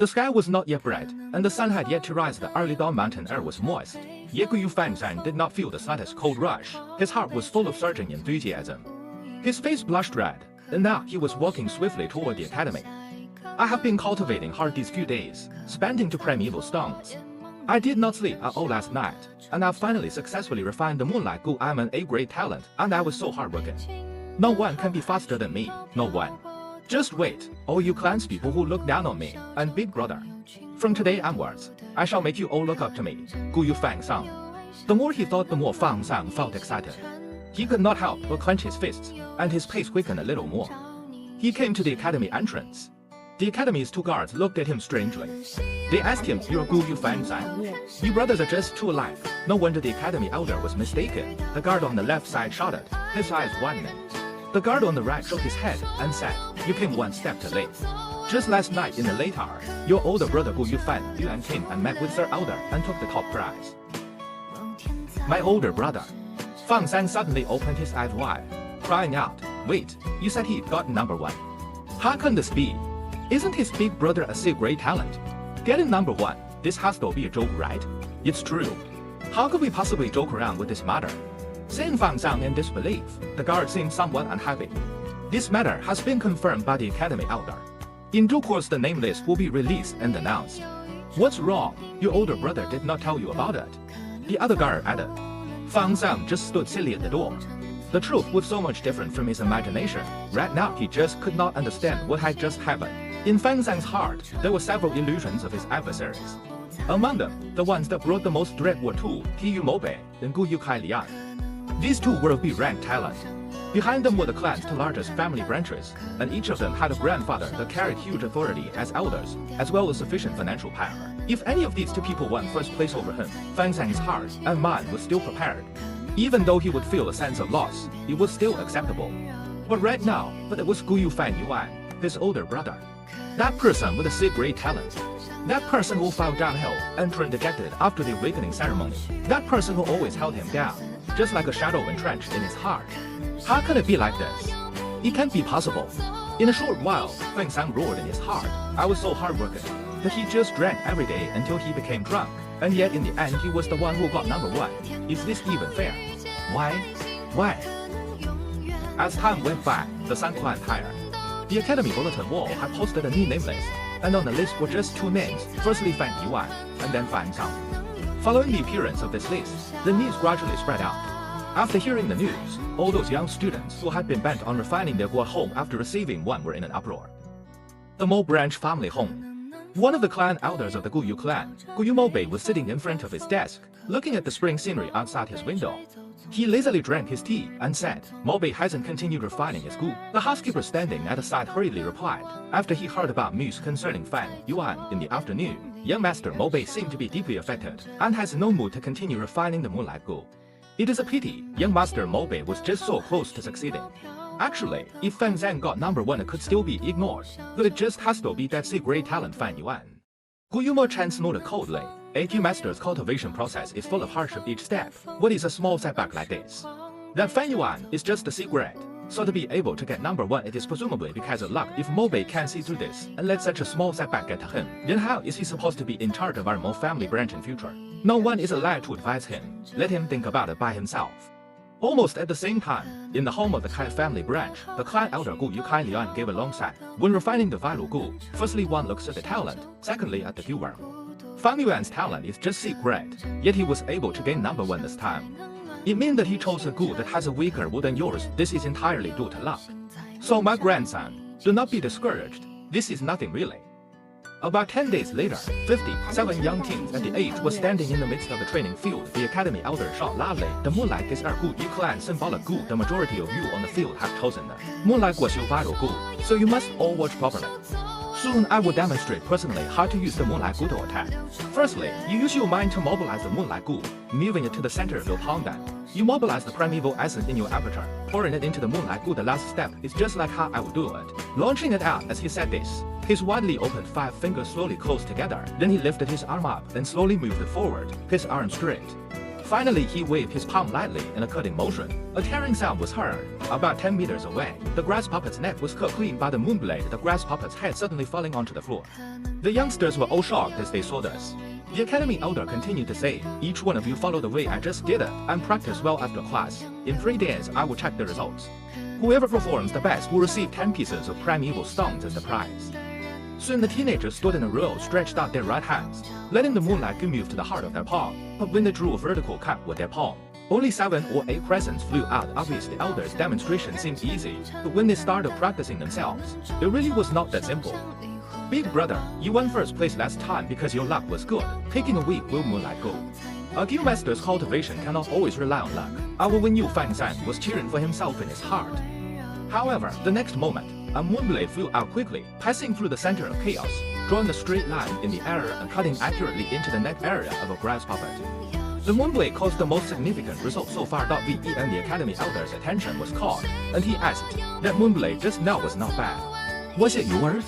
The sky was not yet bright, and the sun had yet to rise. The early dawn mountain air was moist. Yet Gu Yue Fang Zheng did not feel the slightest cold rush. His heart was full of surging enthusiasm. His face blushed red, and now he was walking swiftly toward the academy. I have been cultivating hard these few days, spending to primeval stones. I did not sleep at all last night, and I finally successfully refined the Moonlight Gu. I'm an A-grade talent, and I was so hardworking. No one can be faster than me, no one. Just wait, all you clanspeople who look down on me, and big brother. From today onwards, I shall make you all look up to me, Gu Yue Fang Zheng. The more he thought, the more Fang Zheng felt excited. He could not help but clench his fists, and his pace quickened a little more. He came to the academy entrance. The academy's two guards looked at him strangely. They asked him, "You're Gu Yue Fang Zheng? You brothers are just too alike." No wonder the academy elder was mistaken. The guard on the left side shouted, his eyes widening. The guard on the right shook his head and said, "You came one step too late. Just last night in the late hour, your older brother Gu Yue Fang Zheng came and met with Sir Elder and took the top prize." My older brother. Fang Zheng suddenly opened his eyes wide, crying out, "Wait, you said he'd gotten number one. How can this be? Isn't his big brother a C-grade talent? Getting number one, this has to be a joke, right?" "It's true. How could we possibly joke around with this matter?" Seeing Fang Zheng in disbelief, the guard seemed somewhat unhappy. "This matter has been confirmed by the academy elder. In due course the name list will be released and announced." "What's wrong? Your older brother did not tell you about it," the other guard added. Fang Zheng just stood silly at the door. The truth was so much different from his imagination. Right now he just could not understand what had just happened. In Fang Zheng's heart, there were several illusions of his adversaries. Among them, the ones that brought the most dread were two, Moonblade and Gu Yue Fang. These two were of B-rank talent. Behind them were the clan's two largest family branches, and each of them had a grandfather that carried huge authority as elders, as well as sufficient financial power. If any of these two people won first place over him, Fang Zheng's heart and mind was still prepared. Even though he would feel a sense of loss, it was still acceptable. But right now, it was Gu Yue Fang Yuan, his older brother. That person with a C-grade talent. That person who fell downhill and turned dejected after the awakening ceremony. That person who always held him down, just like a shadow entrenched in his heart. How can it be like this? It can't be possible. In a short while, Fang Zheng roared in his heart. I was so hardworking that he just drank every day until he became drunk. And yet in the end he was the one who got number one. Is this even fair? Why? Why? As time went by, the sun climbed higher. The academy bulletin wall had posted a new name list, and on the list were just two names, firstly Fang Yuan, and then Fang Zheng. Following the appearance of this list, the news gradually spread out. After hearing the news, all those young students who had been bent on refining their Gu home after receiving one were in an uproar. The Mo branch family home. One of the clan elders of the Gu Yue clan, Gu Yue Moonblade, was sitting in front of his desk, looking at the spring scenery outside his window. He lazily drank his tea and said, "Moonblade hasn't continued refining his Gu." The housekeeper standing at the side hurriedly replied, after he heard about news concerning Fang Yuan in the afternoon, "Young Master Moonblade seemed to be deeply affected, and has no mood to continue refining the Moonlight Gu. It is a pity, young Master Moonblade was just so close to succeeding. Actually, if Fang Zheng got number one, it could still be ignored, but it just has to be that C-grade talent Fang Yuan." Gu Yue Chinese nodded coldly. A Q master's cultivation process is full of hardship each step. What is a small setback like this? That Fang Yuan is just a C-grade, so to be able to get number one, it is presumably because of luck. If Moonblade can see through this and let such a small setback get to him, then how is he supposed to be in charge of our Mo family branch in future? No one is allowed to advise him. Let him think about it by himself. Almost at the same time, in the home of the Kai family branch, the clan elder Gu Yue Fang gave a long sigh. When refining the vital Gu, firstly one looks at the talent, secondly at the Gu worm. Fang Yuan's talent is just C-grade, yet he was able to gain number one this time. It means that he chose a Gu that has a weaker wood than yours. This is entirely due to luck. So my grandson, do not be discouraged. This is nothing really. About 10 days later, 57 young teens at the age was standing in the midst of the training field. The academy elder shouted loudly, "The Moonlight is our Gu Yue clan symbolic Gu. The majority of you on the field have chosen the Moonlight was your vital Gu, so you must all watch properly. Soon I will demonstrate personally how to use the Moonlight Gu to attack. Firstly, you use your mind to mobilize the Moonlight Gu, moving it to the center of your palm. Then you mobilize the primeval essence in your aperture, pouring it into the Moonlight Gu. The last step is just like how I would do it." Launching it out as he said this, his widely opened 5 fingers slowly closed together. Then he lifted his arm up and slowly moved it forward, his arm straight. Finally, he waved his palm lightly in a cutting motion. A tearing sound was heard. About 10 meters away, the grass puppet's neck was cut clean by the Moonblade, the grass puppet's head suddenly falling onto the floor. The youngsters were all shocked as they saw this. The academy elder continued to say, "Each one of you follow the way I just did it and practice well after class. In 3 days, I will check the results. Whoever performs the best will receive 10 pieces of primeval stones as the prize." Soon the teenagers stood in a row, stretched out their right hands, letting the moonlight Gu move to the heart of their palm. But when they drew a vertical cut with their palm, only 7 or 8 crescents flew out. Obviously, the elders' demonstration seemed easy, but when they started practicing themselves, it really was not that simple. "Big brother, you won first place last time because your luck was good. Taking a week will moonlight go. A Gu master's cultivation cannot always rely on luck. Our Yu Fang Zheng was cheering for himself in his heart." However, the next moment, a moonblade flew out quickly, passing through the center of chaos, drawing a straight line in the air and cutting accurately into the neck area of a grass puppet. The moonblade caused the most significant result so far. VE and the academy elder's attention was caught, and he asked, "That moonblade just now was not bad. Was it yours?"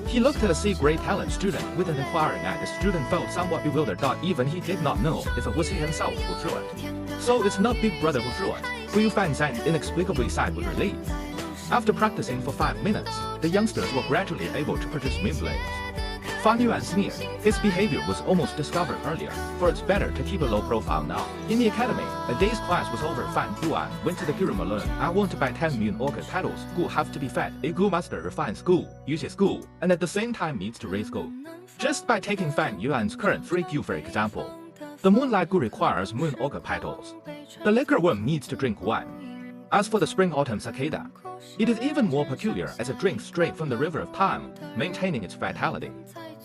He looked at a C-grade talent student with an inquiring eye. The student felt somewhat bewildered. Even he did not know if it was he himself who threw it. "So it's not Big Brother who threw it?" Gu Yue Fang Zheng inexplicably sighed with relief. After practicing for 5 minutes, the youngsters were gradually able to produce moonblades. Fang Yuan sneered. His behavior was almost discovered earlier, for it's better to keep a low profile now. In the academy, a day's class was over. Fang Yuan went to the Gu alone. "I want to buy 10 moon orchid petals. Gu have to be fed. A Gu master refines Gu, uses Gu, and at the same time needs to raise Gu." Just by taking Fang Yuan's current 3 Gu for example, the moonlight Gu requires moon orchid petals. The liquor worm needs to drink 1. As for the spring-autumn cicada, it is even more peculiar as it drinks straight from the river of time, maintaining its vitality.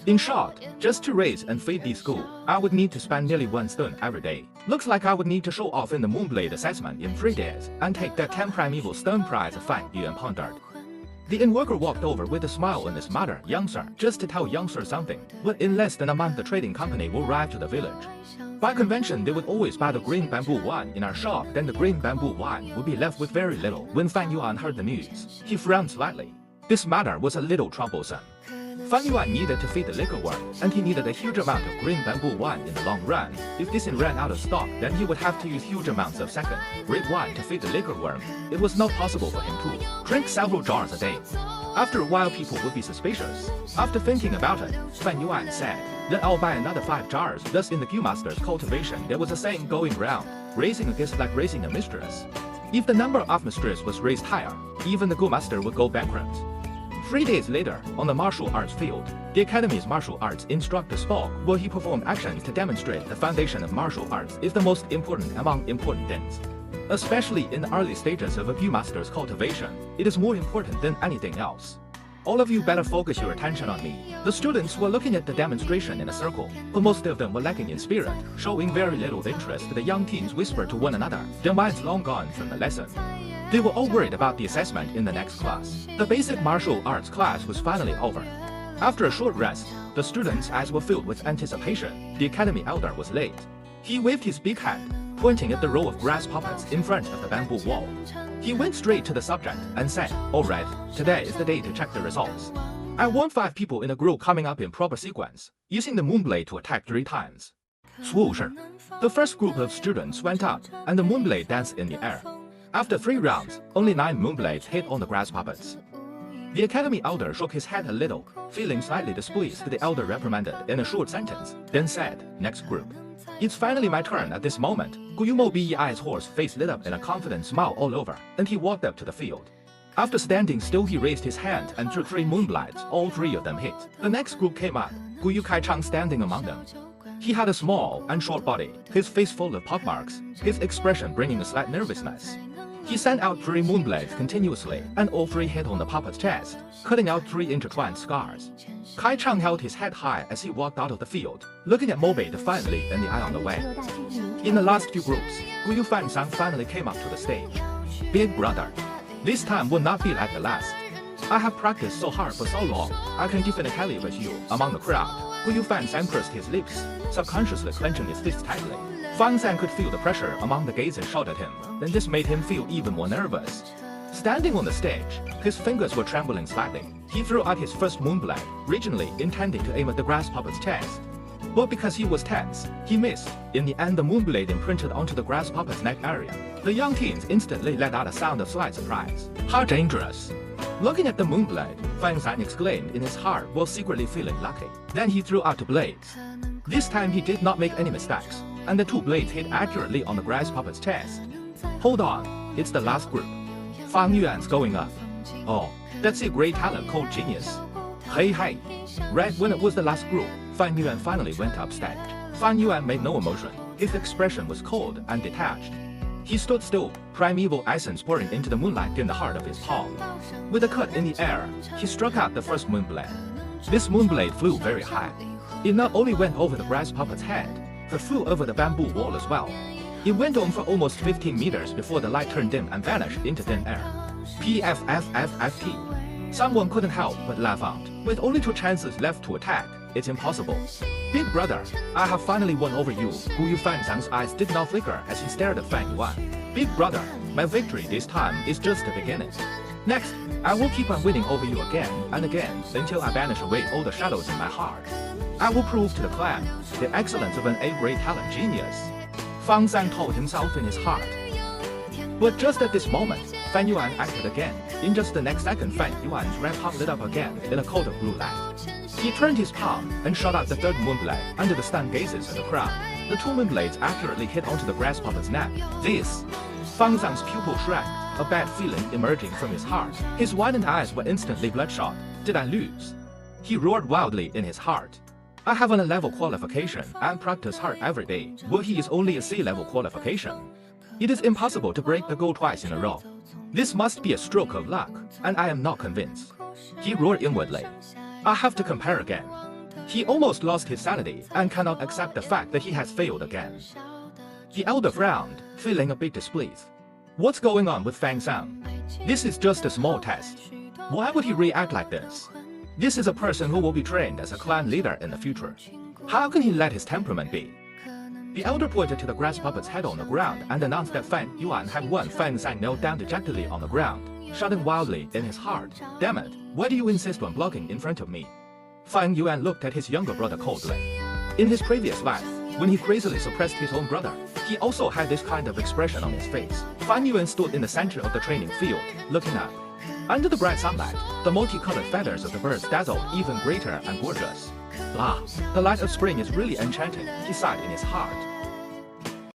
In short, just to raise and feed these Gu, I would need to spend nearly 1 stone every day. Looks like I would need to show off in the Moonblade assessment in 3 days and take that 10 primeval stone prize. Fang Yuan pondered. The in-worker walked over with a smile on his matter. "Youngster, just to tell youngster something, but in less than a month the trading company will arrive to the village. By convention, they would always buy the green bamboo wine in our shop, then the green bamboo wine would be left with very little." When Fang Yuan heard the news, he frowned slightly. This matter was a little troublesome. Fang Yuan needed to feed the liquor worm, and he needed a huge amount of green bamboo wine in the long run. If this ran out of stock, then he would have to use huge amounts of second red wine to feed the liquor worm. It was not possible for him to drink several jars a day. After a while, people would be suspicious. After thinking about it, Fang Yuan said, "Then I'll buy another 5 jars. Thus, in the Gu master's cultivation, there was a saying going round, raising a guest like raising a mistress. If the number of mistresses was raised higher, even the Gu master would go bankrupt." 3 days later, on the martial arts field, the academy's martial arts instructor spoke while he performed actions to demonstrate the foundation of martial arts is the most important among important things. Especially in the early stages of a Gu master's cultivation, it is more important than anything else. "All of you better focus your attention on me." The students were looking at the demonstration in a circle, but most of them were lacking in spirit, showing very little interest. The young teens whispered to one another, their minds long gone from the lesson. They were all worried about the assessment in the next class. The basic martial arts class was finally over. After a short rest, the students' eyes were filled with anticipation. The academy elder was late. He waved his big hand, pointing at the row of grass puppets in front of the bamboo wall. He went straight to the subject and said, "All right, today is the day to check the results. I want 5 people in a group coming up in proper sequence, using the Moonblade to attack 3 times." Swoosh! The first group of students went out, and the Moonblade danced in the air. After 3 rounds, only 9 Moonblades hit on the grass puppets. The academy elder shook his head a little, feeling slightly displeased. The elder reprimanded in a short sentence, then said, "Next group." "It's finally my turn." At this moment, Gu Yue Fang Zheng's horse face lit up in a confident smile all over, and he walked up to the field. After standing still, he raised his hand and drew 3 Moonblades. All 3 of them hit. The next group came up, Gu Yue Fang Zheng standing among them. He had a small and short body, his face full of pockmarks, his expression bringing a slight nervousness. He sent out 3 Moonblades continuously, and all 3 hit on the puppet's chest, cutting out 3 intertwined scars. Kai Chang held his head high as he walked out of the field, looking at Moonblade defiantly in the eye on the way. In the last few groups, Gu Yue Fang Zheng finally came up to the stage. "Big brother, this time will not be like the last. I have practiced so hard for so long, I can definitely evaluate you among the crowd." Gu Yue Fang Zheng pursed his lips, subconsciously clenching his fists tightly. Fang Zheng could feel the pressure among the gazers shout at him, then this made him feel even more nervous. Standing on the stage, his fingers were trembling slightly. He threw out his first Moonblade, originally intending to aim at the grass puppet's chest. but because he was tense, he missed. In the end, the Moonblade imprinted onto the grasshopper's neck area. The young teens instantly let out a sound of slight surprise. How dangerous! Looking at the Moonblade, Fang Zheng exclaimed in his heart while secretly feeling lucky. Then he threw out the blades. This time he did not make any mistakes, and the two blades hit accurately on the grasshopper's chest. Hold on, it's the last group. Fang Yuan's going up. Oh, that's a great talent called genius. Hey. Right when it was the last group, Fang Yuan finally went upstage. Fang Yuan made no emotion. His expression was cold and detached. He stood still, primeval essence pouring into the moonlight in the heart of his palm. With a cut in the air, he struck out the first Moonblade. This Moonblade flew very high. It not only went over the grasshopper's head, but flew over the bamboo wall as well. It went on for almost 15 meters before the light turned dim and vanished into thin air. PFFFFT. Someone couldn't help but laugh out. With only 2 chances left to attack, it's impossible. Big brother, I have finally won over you. Gu Yue Fang Zheng's eyes did not flicker as he stared at Fang Yuan. Big brother, my victory this time is just the beginning. Next, I will keep on winning over you again and again until I banish away all the shadows in my heart. I will prove to the clan the excellence of an A-grade talent genius. Fang Zheng told himself in his heart. But just at this moment, Fang Yuan acted again. In just the next second, Fang Yuan's red palm lit up again in a coat of blue light. He turned his palm and shot out the third Moonblade under the stunned gazes of the crowd. The 2 Moonblades accurately hit onto the grasshopper's neck. This! Fang Zheng's pupil shrank, a bad feeling emerging from his heart. His widened eyes were instantly bloodshot. Did I lose? He roared wildly in his heart. I have an A-level qualification and practice hard every day, but he is only a C-level qualification. It is impossible to break the goal twice in a row. This must be a stroke of luck, and I am not convinced. He roared inwardly. I have to compare again. He almost lost his sanity and cannot accept the fact that he has failed again. The elder frowned, feeling a bit displeased. What's going on with Fang Zheng? This is just a small test. Why would he react like this? This is a person who will be trained as a clan leader in the future. How can he let his temperament be? The elder pointed to the grasshopper's head on the ground and announced that Fang Yuan had won. Fang Zheng knelt down dejectedly on the ground, shouting wildly in his heart, "Damn it, why do you insist on blocking in front of me?" Fang Yuan looked at his younger brother coldly. In his previous life, when he crazily suppressed his own brother, he also had this kind of expression on his face. Fang Yuan stood in the center of the training field, looking up. Under the bright sunlight, the multicolored feathers of the birds dazzled even greater and gorgeous. Ah, the light of spring is really enchanting, he sighed in his heart.